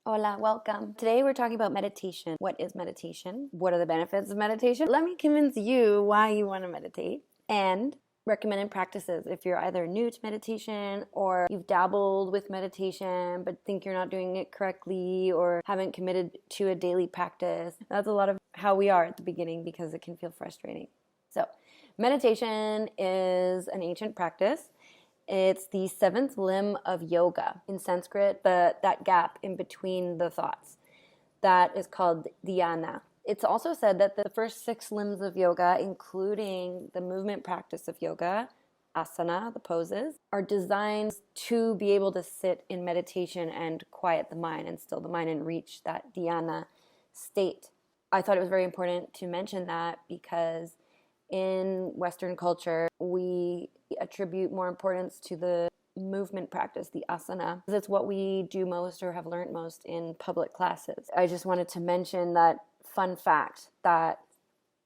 Hola, welcome. Today we're talking about meditation. What is meditation? What are the benefits of meditation? Let me convince you why you want to meditate and recommended practices if you're either new to meditation or you've dabbled with meditation but think you're not doing it correctly or haven't committed to a daily practice. That's a lot of how we are at the beginning because it can feel frustrating. So, meditation is an ancient practice. It's the seventh limb of yoga. In Sanskrit, that gap in between the thoughts, that is called dhyana. It's also said that the first 6 limbs of yoga, including the movement practice of yoga, asana, the poses, are designed to be able to sit in meditation and quiet the mind and still the mind and reach that dhyana state. I thought it was very important to mention that because in Western culture, we attribute more importance to the movement practice, the asana, because it's what we do most or have learned most in public classes. I just wanted to mention that fun fact that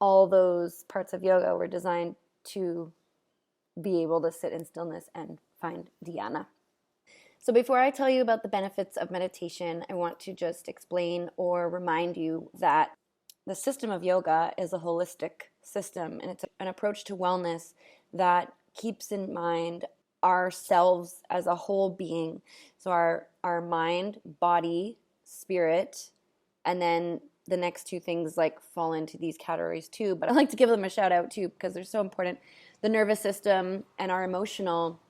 all those parts of yoga were designed to be able to sit in stillness and find dhyana. So before I tell you about the benefits of meditation, I want to just explain or remind you that the system of yoga is a holistic system, and it's an approach to wellness that keeps in mind ourselves as a whole being. So our mind, body, spirit, and then the next 2 things like fall into these categories too. But I like to give them a shout out too because they're so important. The nervous system and our emotional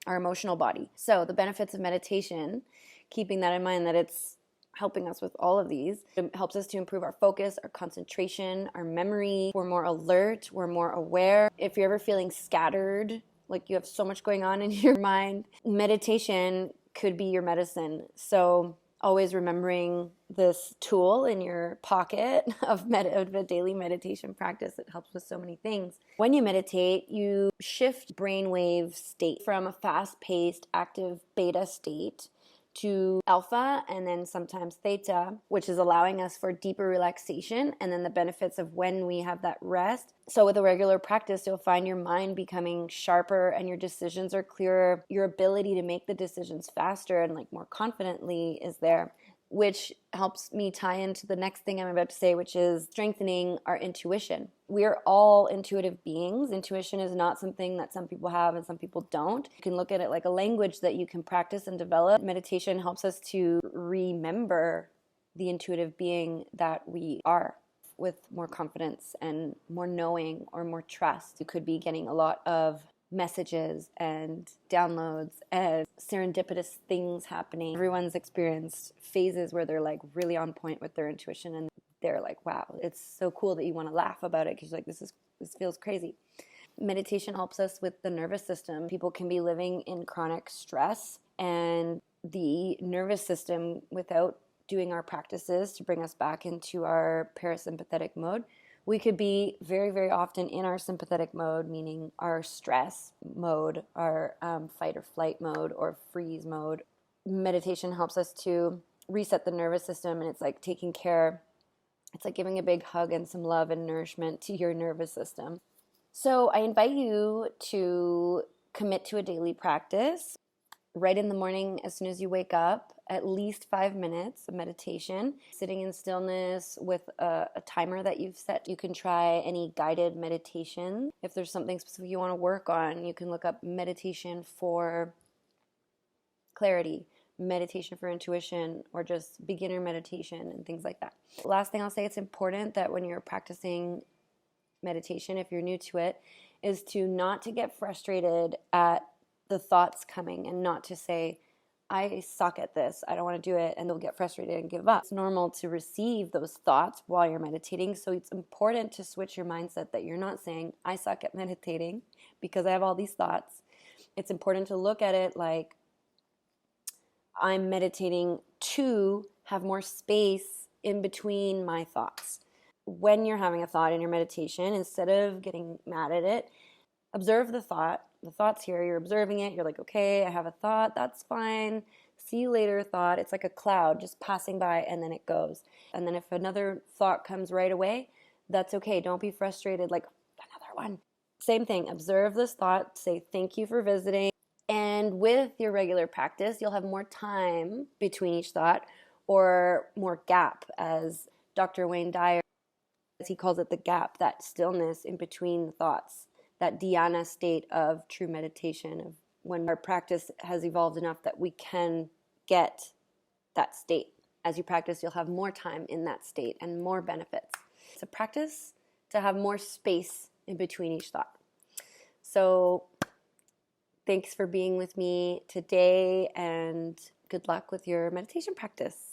body. So the benefits of meditation, keeping that in mind that it's helping us with all of these. It helps us to improve our focus, our concentration, our memory. We're more alert, we're more aware. If you're ever feeling scattered, like you have so much going on in your mind, meditation could be your medicine. So always remembering this tool in your pocket of a daily meditation practice. It helps with so many things. When you meditate, you shift brainwave state from a fast-paced, active beta state to alpha and then sometimes theta, which is allowing us for deeper relaxation and then the benefits of when we have that rest. So with a regular practice, you'll find your mind becoming sharper and your decisions are clearer. Your ability to make the decisions faster and like more confidently is there, which helps me tie into the next thing I'm about to say, which is strengthening our intuition. We're all intuitive beings. Intuition is not something that some people have and some people don't. You can look at it like a language that you can practice and develop. Meditation helps us to remember the intuitive being that we are with more confidence and more knowing or more trust. You could be getting a lot of messages and downloads and serendipitous things happening. Everyone's experienced phases where they're like really on point with their intuition and they're like, wow, it's so cool that you want to laugh about it because you're like, this feels crazy. Meditation helps us with the nervous system. People can be living in chronic stress and the nervous system, without doing our practices to bring us back into our parasympathetic mode, we could be very, very often in our sympathetic mode, meaning our stress mode, our fight or flight mode, or freeze mode. Meditation helps us to reset the nervous system, and it's like taking care. It's like giving a big hug and some love and nourishment to your nervous system. So I invite you to commit to a daily practice. Right in the morning, as soon as you wake up, at least 5 minutes of meditation, sitting in stillness with a timer that you've set. You can try any guided meditation. If there's something specific you want to work on, you can look up meditation for clarity, meditation for intuition, or just beginner meditation and things like that. Last thing I'll say, it's important that when you're practicing meditation, if you're new to it, is to not to get frustrated at the thoughts coming and not to say, I suck at this, I don't want to do it, and they'll get frustrated and give up. It's normal to receive those thoughts while you're meditating, so it's important to switch your mindset that you're not saying, I suck at meditating because I have all these thoughts. It's important to look at it like I'm meditating to have more space in between my thoughts. When you're having a thought in your meditation, instead of getting mad at it, observe the thought. The thought's here, you're observing it, you're like, okay, I have a thought, that's fine. See you later thought. It's like a cloud just passing by and then it goes. And then if another thought comes right away, that's okay. Don't be frustrated, like another one. Same thing, observe this thought, say thank you for visiting. And with your regular practice, you'll have more time between each thought or more gap, as Dr. Wayne Dyer, as he calls it, the gap, that stillness in between the thoughts, that dhyana state of true meditation, of when our practice has evolved enough that we can get that state. As you practice, you'll have more time in that state and more benefits. It's a practice to have more space in between each thought. So thanks for being with me today, and good luck with your meditation practice.